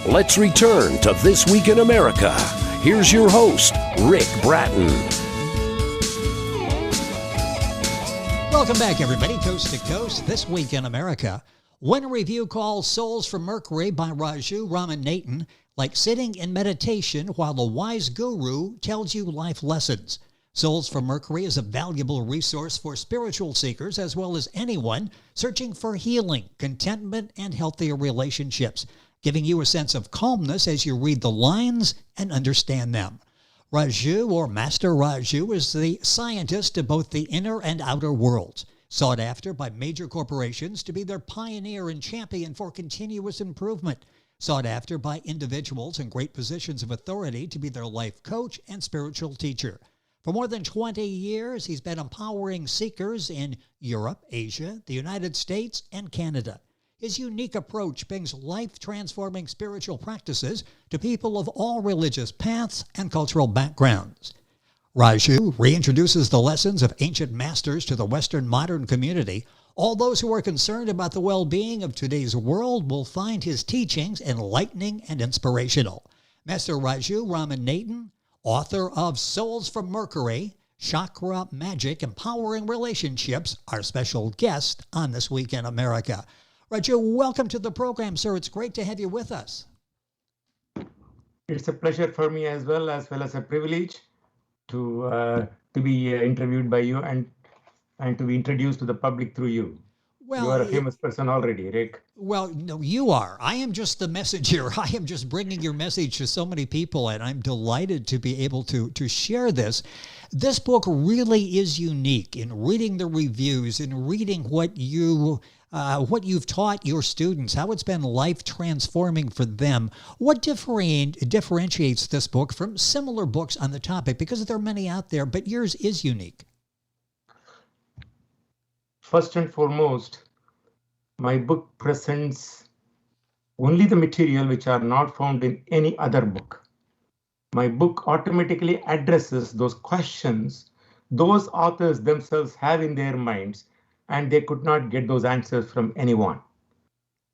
Let's return to This Week in America. Here's your host, Rick Bratton. Welcome back, everybody, coast to coast. This Week in America. One review called Souls from Mercury by Raju Ramanathan, like sitting in meditation while a wise guru tells you life lessons. Souls from Mercury is a valuable resource for spiritual seekers as well as anyone searching for healing, contentment, and healthier relationships, giving you a sense of calmness as you read the lines and understand them. Raju, or Master Raju, is the scientist of both the inner and outer worlds, sought after by major corporations to be their pioneer and champion for continuous improvement, sought after by individuals in great positions of authority to be their life coach and spiritual teacher. For more than 20 years, he's been empowering seekers in Europe, Asia, the United States, and Canada. His unique approach brings life-transforming spiritual practices to people of all religious paths and cultural backgrounds. Raju reintroduces the lessons of ancient masters to the Western modern community. All those who are concerned about the well-being of today's world will find his teachings enlightening and inspirational. Master Raju Ramanathan, author of Souls from Mercury, Chakra Magic, Empowering Relationships, our special guest on This Week in America. Raju, welcome to the program, sir. It's great to have you with us. It's a pleasure for me as well as a privilege to be interviewed by you and to be introduced to the public through you. Well, you are a famous person already, Rick. Well, no, you are. I am just the messenger. I am just bringing your message to so many people, and I'm delighted to be able to share this. This book really is unique in reading the reviews and reading what you've taught your students, how it's been life-transforming for them. What differentiates this book from similar books on the topic? Because there are many out there, but yours is unique. First and foremost, my book presents only the material which are not found in any other book. My book automatically addresses those questions those authors themselves have in their minds, and they could not get those answers from anyone.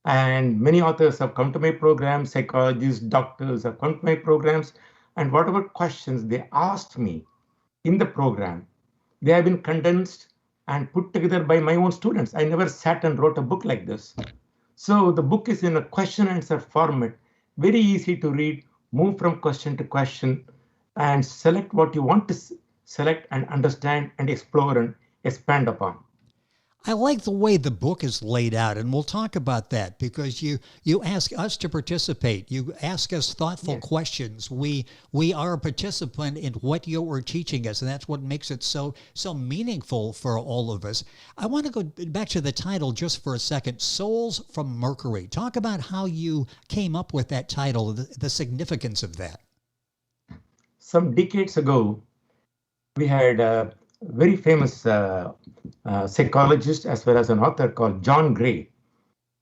And many authors have come to my programs, psychologists, doctors have come to my programs, and whatever questions they asked me in the program, they have been condensed and put together by my own students. I never sat and wrote a book like this. So the book is in a question answer format, very easy to read, move from question to question, and select what you want to select and understand and explore and expand upon. I like the way the book is laid out, and we'll talk about that because you ask us to participate. You ask us thoughtful questions. We are a participant in what you are teaching us, and that's what makes it so meaningful for all of us. I want to go back to the title just for a second, Souls from Mercury. Talk about how you came up with that title, the significance of that. Some decades ago, we had a very famous psychologist as well as an author called John Gray.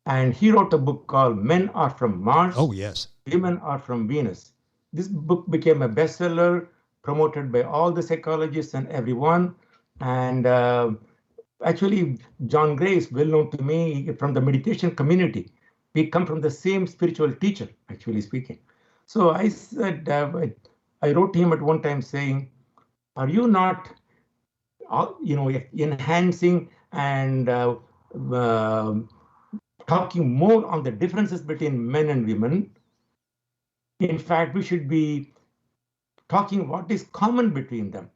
And he wrote a book called Men Are From Mars, Oh, yes. Women Are From Venus. This book became a bestseller, promoted by all the psychologists and everyone. And actually, John Gray is well known to me from the meditation community. We come from the same spiritual teacher, actually speaking. So I said, I wrote him at one time saying, are you not enhancing and talking more on the differences between men and women? In fact, we should be talking what is common between them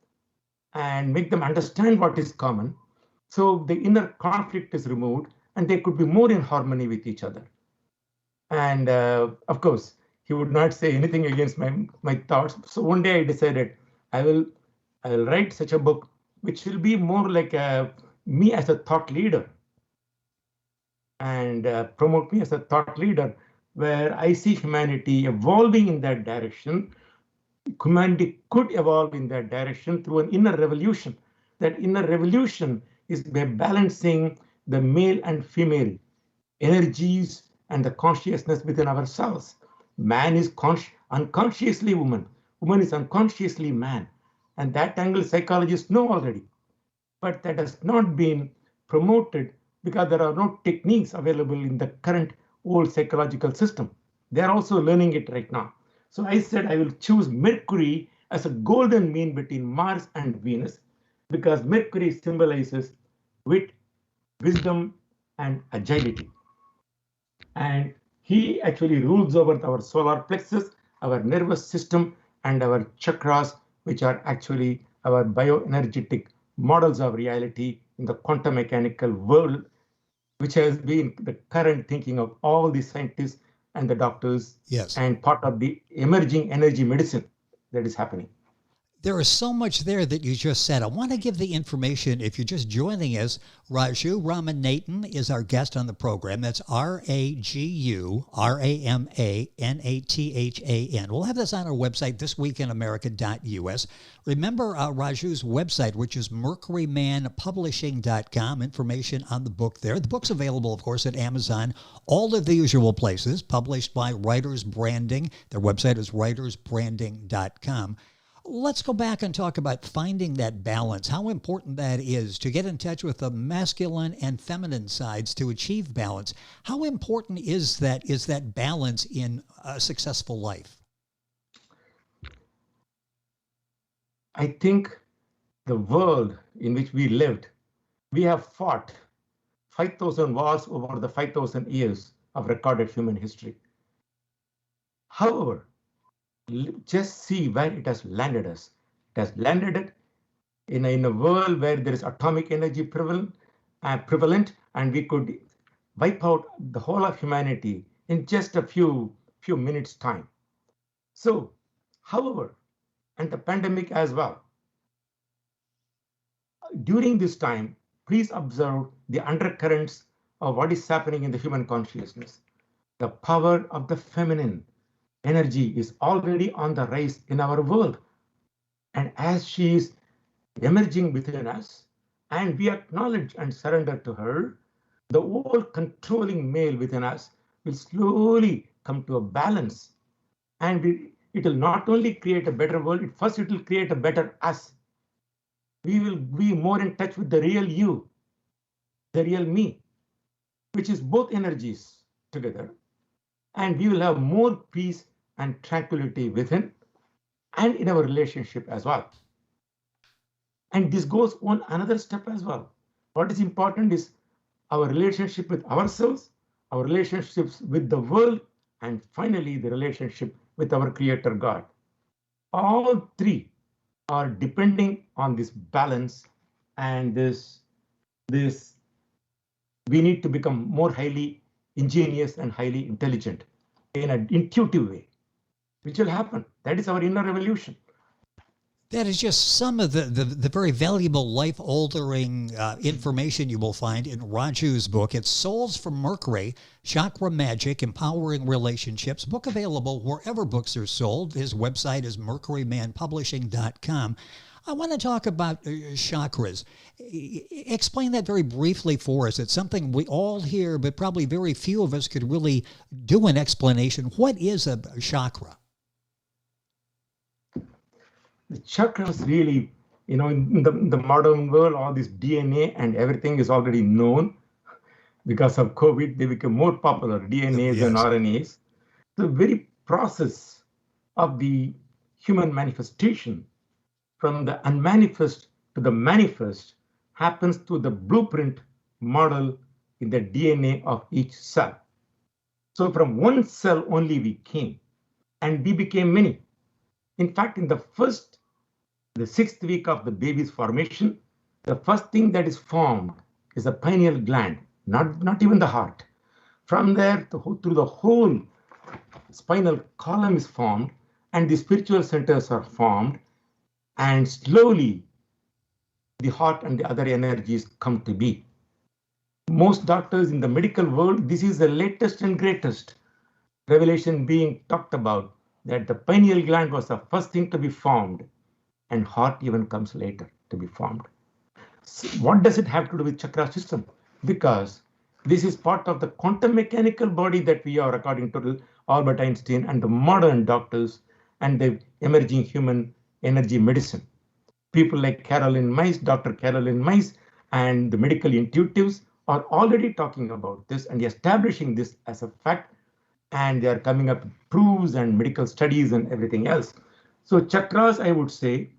and make them understand what is common. So the inner conflict is removed and they could be more in harmony with each other. And of course, he would not say anything against my thoughts. So one day I decided I will write such a book which will be more like me as a thought leader and promote me as a thought leader, where I see humanity evolving in that direction. Humanity could evolve in that direction through an inner revolution. That inner revolution is by balancing the male and female energies and the consciousness within ourselves. Man is unconsciously woman. Woman is unconsciously man. And that angle psychologists know already. But that has not been promoted because there are no techniques available in the current old psychological system. They are also learning it right now. So I said I will choose Mercury as a golden mean between Mars and Venus because Mercury symbolizes wit, wisdom, and agility. And he actually rules over our solar plexus, our nervous system, and our chakras, which are actually our bioenergetic models of reality in the quantum mechanical world, which has been the current thinking of all the scientists and the doctors, Yes. and part of the emerging energy medicine that is happening. There is so much there that you just said. I want to give the information, if you're just joining us, Raju Ramanathan is our guest on the program. That's RajuRamanathan. We'll have this on our website, thisweekinamerica.us. Remember Raju's website, which is mercurymanpublishing.com. Information on the book there. The book's available, of course, at Amazon, all of the usual places, published by Writers Branding. Their website is writersbranding.com. Let's go back and talk about finding that balance, how important that is to get in touch with the masculine and feminine sides to achieve balance. How important is that balance in a successful life? I think the world in which we lived, we have fought 5,000 wars over the 5,000 years of recorded human history. However, just see where it has landed us. It has landed it in a world where there is atomic energy prevalent, and we could wipe out the whole of humanity in just a few minutes time. So, however, and the pandemic as well. During this time, please observe the undercurrents of what is happening in the human consciousness. The power of the feminine energy is already on the rise in our world. And as she is emerging within us, and we acknowledge and surrender to her, the old controlling male within us will slowly come to a balance. And it will not only create a better world, first it will create a better us. We will be more in touch with the real you, the real me, which is both energies together. And we will have more peace and tranquility within and in our relationship as well. And this goes on another step as well. What is important is our relationship with ourselves, our relationships with the world, and finally the relationship with our Creator God. All three are depending on this balance, and this we need to become more highly ingenious and highly intelligent in an intuitive way, which will happen. That is our inner evolution. That is just some of the very valuable life-altering information you will find in Raju's book. It's Souls from Mercury, Chakra Magic, Empowering Relationships. Book available wherever books are sold. His website is mercurymanpublishing.com. I want to talk about chakras. Explain that very briefly for us. It's something we all hear, but probably very few of us could really do an explanation. What is a chakra? The chakras really, in the modern world, all this DNA and everything is already known. Because of COVID, they became more popular, DNAs and RNAs. The very process of the human manifestation, from the unmanifest to the manifest, happens through the blueprint model in the DNA of each cell. So from one cell only we came, and we became many. In fact, in the 6th week of the baby's formation, the first thing that is formed is the pineal gland, not even the heart. From there, through the whole spinal column is formed, and the spiritual centers are formed, and slowly the heart and the other energies come to be. Most doctors in the medical world, this is the latest and greatest revelation being talked about, that the pineal gland was the first thing to be formed, and heart even comes later to be formed. So what does it have to do with chakra system? Because this is part of the quantum mechanical body that we are, according to Albert Einstein and the modern doctors and the emerging human energy medicine. People like Dr. Carolyn Myss, and the medical intuitives are already talking about this and establishing this as a fact. and they are coming up with proofs and medical studies and everything else. So chakras, I would say,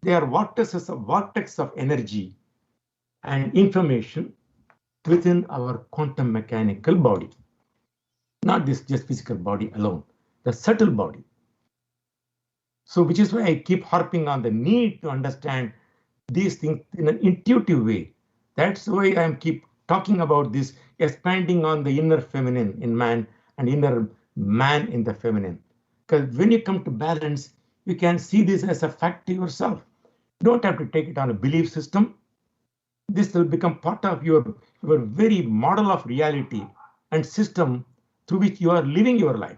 they are vortex of energy and information within our quantum mechanical body. Not this just physical body alone, the subtle body. So which is why I keep harping on the need to understand these things in an intuitive way. That's why I keep talking about this, expanding on the inner feminine in man and inner man in the feminine. Because when you come to balance, you can see this as a fact to yourself. You don't have to take it on a belief system. This will become part of your very model of reality and system through which you are living your life.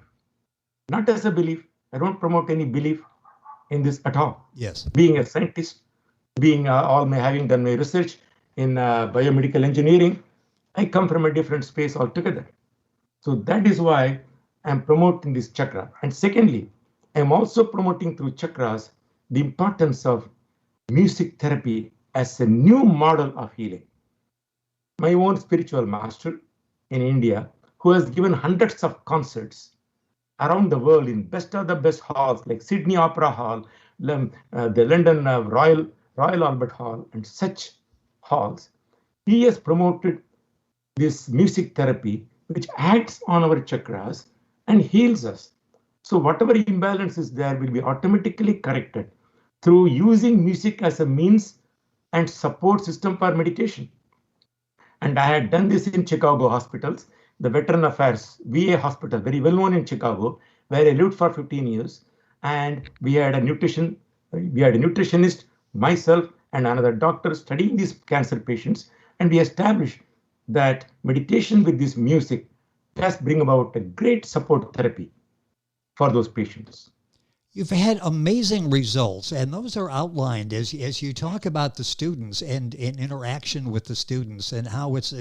Not as a belief. I don't promote any belief in this at all. Yes. Being a scientist, being having done my research in biomedical engineering, I come from a different space altogether. So that is why I'm promoting this chakra. And secondly, I'm also promoting through chakras the importance of music therapy as a new model of healing. My own spiritual master in India, who has given hundreds of concerts around the world in best of the best halls like Sydney Opera Hall, the London Royal Albert Hall, and such halls, he has promoted this music therapy, which acts on our chakras and heals us. So whatever imbalance is there will be automatically corrected through using music as a means and support system for meditation. And I had done this in Chicago hospitals, the Veteran Affairs VA hospital, very well known in Chicago, where I lived for 15 years. And we had a nutritionist, myself, and another doctor studying these cancer patients. And we established that meditation with this music does bring about a great support therapy for those patients. You've had amazing results, and those are outlined as you talk about the students and in interaction with the students and how it's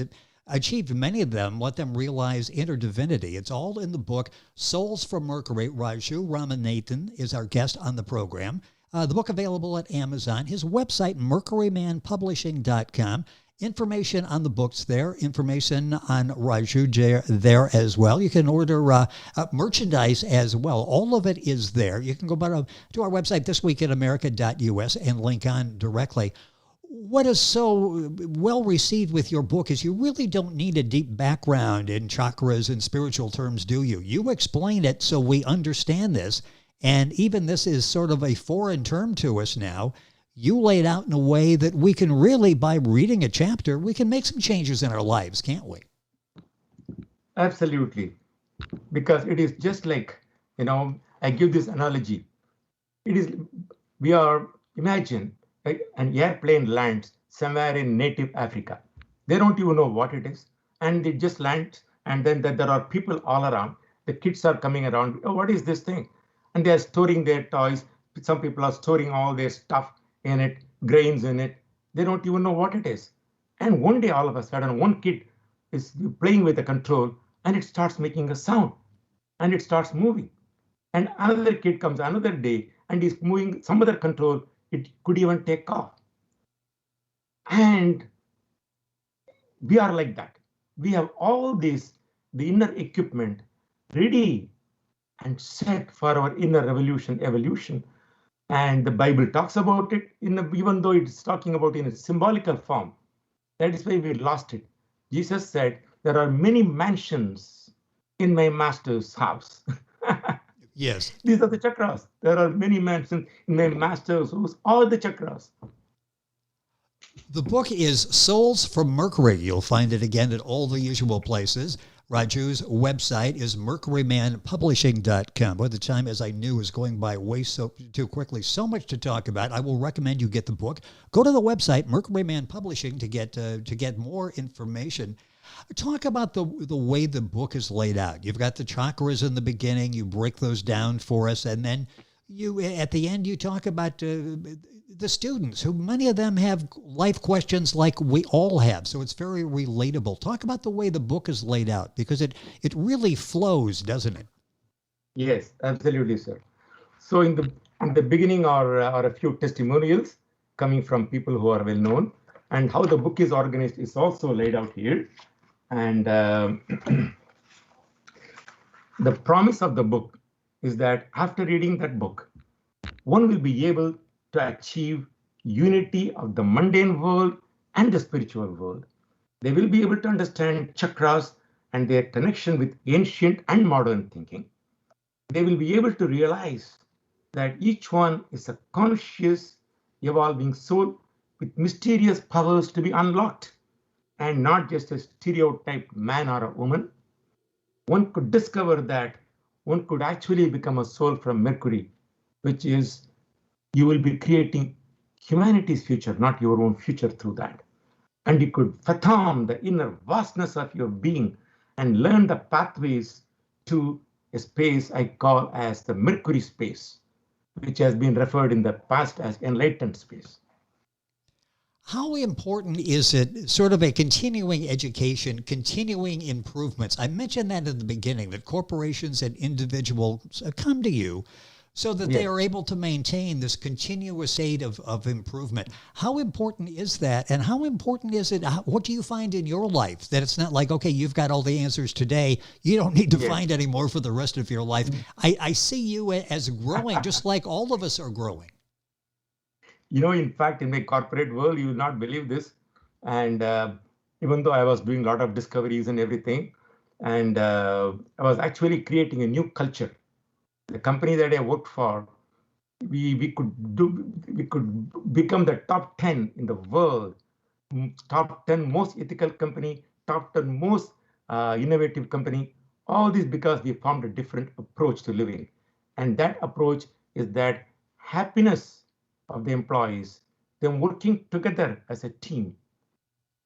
achieved many of them, let them realize inner divinity. It's all in the book, Souls from Mercury. Raju Ramanathan is our guest on the program. The book available at Amazon. His website, mercurymanpublishing.com. Information on the books there, information on Raju there as well. You can order merchandise as well. All of it is there. You can go to our website, thisweekinamerica.us, and link on directly. What is so well received with your book is you really don't need a deep background in chakras and spiritual terms, do you? You explain it so we understand this, and even this is sort of a foreign term to us now. You lay it out in a way that we can really, by reading a chapter, we can make some changes in our lives, can't we? Absolutely. Because it is just like, I give this analogy. Imagine an airplane lands somewhere in native Africa. They don't even know what it is. And it just lands, and then there are people all around. The kids are coming around. Oh, what is this thing? And they are storing their toys. Some people are storing all their stuff in it, grains in it. They don't even know what it is. And one day, all of a sudden, one kid is playing with the control and it starts making a sound and it starts moving. And another kid comes another day and is moving some other control. It could even take off. And we are like that. We have all this, the inner equipment ready and set for our inner evolution. And the Bible talks about it, even though it's talking about in a symbolical form. That is why we lost it. Jesus said, there are many mansions in my master's house. Yes. These are the chakras. There are many mansions in my master's house, all the chakras. The book is Souls from Mercury. You'll find it again at all the usual places. Raju's website is mercurymanpublishing.com. By the time, as I knew, is going by way too quickly. So much to talk about. I will recommend you get the book. Go to the website, Mercury Man Publishing, to get more information. Talk about the way the book is laid out. You've got the chakras in the beginning. You break those down for us, and then at the end you talk about the students, who many of them have life questions like we all have. So it's very relatable. Talk about the way the book is laid out, because it really flows, doesn't it? Yes, absolutely, sir. So in the beginning are a few testimonials coming from people who are well known, and how the book is organized is also laid out here. And The promise of the book is that after reading that book, one will be able to achieve unity of the mundane world and the spiritual world. They will be able to understand chakras and their connection with ancient and modern thinking. They will be able to realize that each one is a conscious, evolving soul with mysterious powers to be unlocked, and not just a stereotyped man or a woman. One could discover that one could actually become a soul from Mercury, which is you will be creating humanity's future, not your own future through that. And you could fathom the inner vastness of your being and learn the pathways to a space I call as the Mercury space, which has been referred in the past as enlightened space. How important is it, sort of a continuing education, continuing improvements? I mentioned that in the beginning, that corporations and individuals come to you so that they are able to maintain this continuous state of improvement. How important is that? And how important is it? What do you find in your life that it's not like, okay, you've got all the answers today, you don't need to find any more for the rest of your life? I see you as growing, just like all of us are growing. In fact, in my corporate world, you will not believe this. And even though I was doing a lot of discoveries and everything, and I was actually creating a new culture. The company that I worked for, we could become the top 10 in the world, top 10 most ethical company, top 10 most innovative company. All this because we found a different approach to living. And that approach is that happiness of the employees, them working together as a team.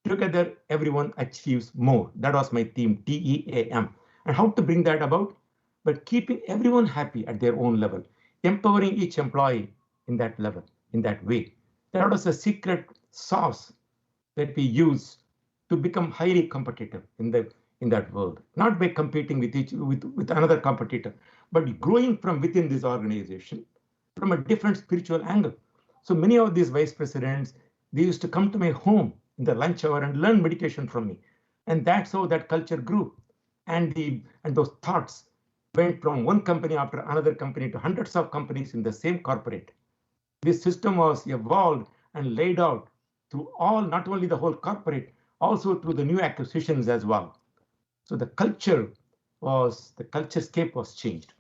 Together, everyone achieves more. That was my theme, TEAM. And how to bring that about? But keeping everyone happy at their own level, empowering each employee in that level, in that way. That was a secret sauce that we use to become highly competitive in that world. Not by competing with another competitor, but growing from within this organization from a different spiritual angle. So many of these vice presidents, they used to come to my home in the lunch hour and learn meditation from me. And that's how that culture grew. And those thoughts went from one company after another company to hundreds of companies in the same corporate. This system was evolved and laid out through all, not only the whole corporate, also through the new acquisitions as well. So the culturescape was changed.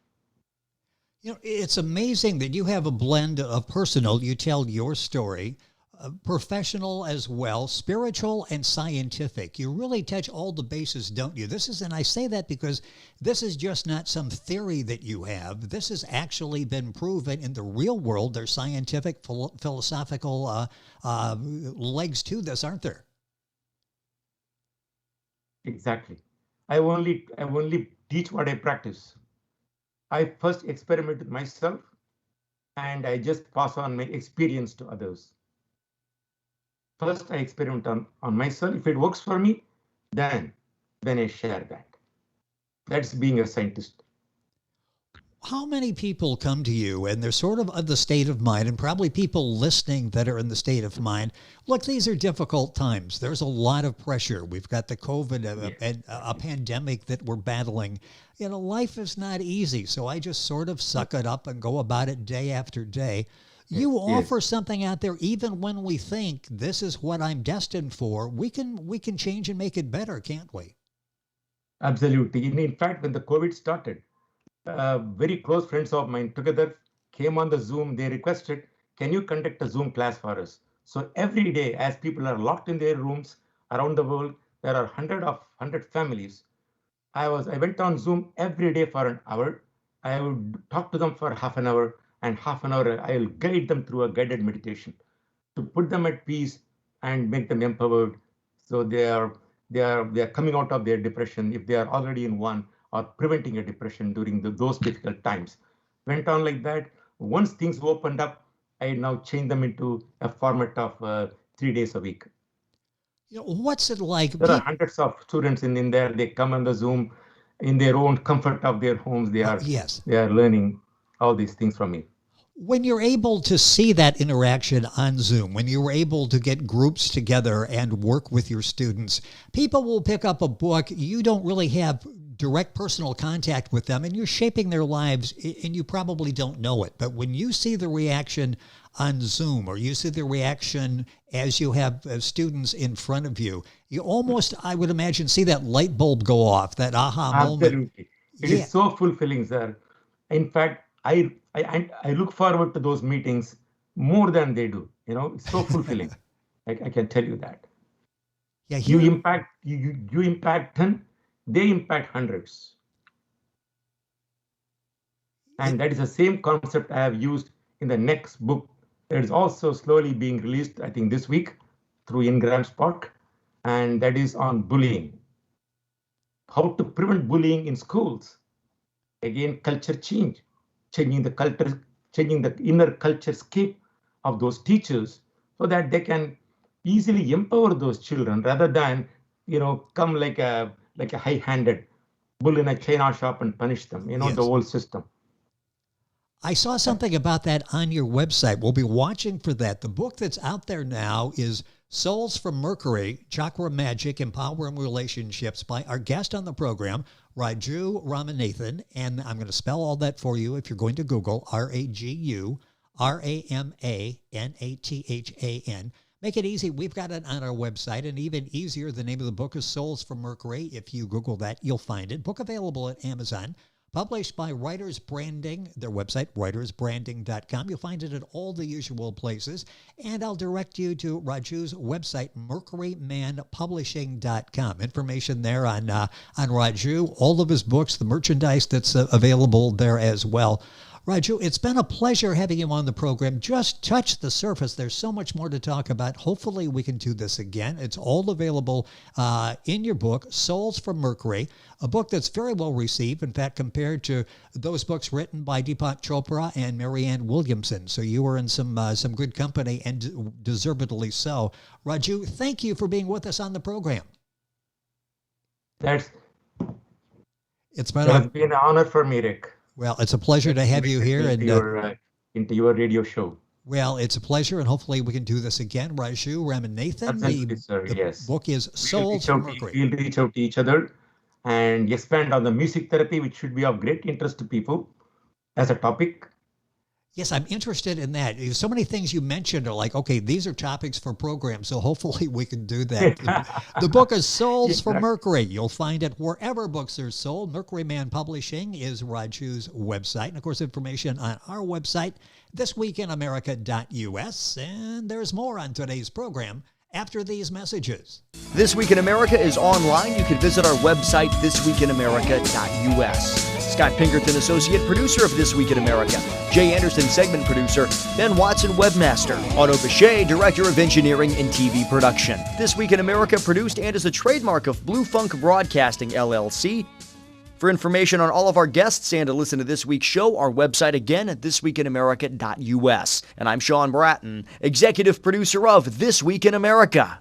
It's amazing that you have a blend of personal, you tell your story, professional as well, spiritual and scientific. You really touch all the bases, don't you? And I say that because this is just not some theory that you have. This has actually been proven in the real world. There's scientific, philosophical legs to this, aren't there? Exactly. I only teach what I practice. I first experiment with myself, and I just pass on my experience to others. First, I experiment on myself. If it works for me, then I share that. That's being a scientist. How many people come to you and they're sort of the state of mind, and probably people listening that are in the state of mind? Look, these are difficult times. There's a lot of pressure. We've got the COVID, a pandemic that we're battling. Life is not easy. So I just sort of suck it up and go about it day after day. You offer something out there, even when we think this is what I'm destined for, we can change and make it better, can't we? Absolutely. In fact, when the COVID started, very close friends of mine together came on the Zoom. They requested, can you conduct a Zoom class for us? So every day, as people are locked in their rooms around the world, there are 100 families. I went on Zoom every day for an hour. I would talk to them for half an hour, and half an hour I will guide them through a guided meditation to put them at peace and make them empowered. So they are coming out of their depression if they are already in one, or preventing a depression during those difficult times. Went on like that. Once things opened up, I now changed them into a format of 3 days a week. What's it like? There are hundreds of students in there. They come on the Zoom in their own comfort of their homes. They are learning all these things from me. When you're able to see that interaction on Zoom, when you were able to get groups together and work with your students, people will pick up a book. You don't really have direct personal contact with them and you're shaping their lives and you probably don't know it. But when you see the reaction on Zoom or you see the reaction as you have students in front of you, you almost, I would imagine, see that light bulb go off, that aha moment. Absolutely. It is so fulfilling, sir. In fact, I look forward to those meetings more than they do. It's so fulfilling. I can tell you that. Yeah, you impact 10, they impact hundreds. And that is the same concept I have used in the next book that is also slowly being released, I think this week through Ingram Spark, and that is on bullying. How to prevent bullying in schools. Again, culture change, changing the culture, changing the inner culture scape of those teachers so that they can easily empower those children rather than, come like a high-handed bull in a china shop and punish them, Yes. The whole system. I saw something about that on your website. We'll be watching for that. The book that's out there now is Souls from Mercury, Chakra Magic, Empowering Relationships by our guest on the program, Raju Ramanathan. And I'm going to spell all that for you if you're going to Google, Raju Ramanathan. Make it easy. We've got it on our website, and even easier, the name of the book is Souls from Mercury. If you Google that, you'll find it. Book available at Amazon. Published by Writers Branding, their website, writersbranding.com. You'll find it at all the usual places. And I'll direct you to Raju's website, mercurymanpublishing.com. Information there on Raju, all of his books, the merchandise that's available there as well. Raju, it's been a pleasure having you on the program. Just touch the surface. There's so much more to talk about. Hopefully we can do this again. It's all available in your book, Souls from Mercury, a book that's very well received, in fact, compared to those books written by Deepak Chopra and Marianne Williamson. So you were in some good company, and deservedly so. Raju, thank you for being with us on the program. It's been an honor for me, Rick. Well, it's a pleasure to have you here into your radio show. Well, it's a pleasure, and hopefully we can do this again. Raju Ramanathan, the book is Souls from Mercury. We'll reach out to each other and expand on the music therapy, which should be of great interest to people as a topic. Yes, I'm interested in that. So many things you mentioned are like, okay, these are topics for programs, so hopefully we can do that. The book is Souls from Mercury. You'll find it wherever books are sold. Mercury Man Publishing is Raju's website. And, of course, information on our website, thisweekinamerica.us. And there's more on today's program after these messages. This Week in America is online. You can visit our website, thisweekinamerica.us. Scott Pinkerton, Associate Producer of This Week in America. Jay Anderson, Segment Producer. Ben Watson, Webmaster. Otto Bechet, Director of Engineering and TV Production. This Week in America produced and is a trademark of Blue Funk Broadcasting, LLC. For information on all of our guests and to listen to this week's show, our website again at thisweekinamerica.us. And I'm Sean Bratton, Executive Producer of This Week in America.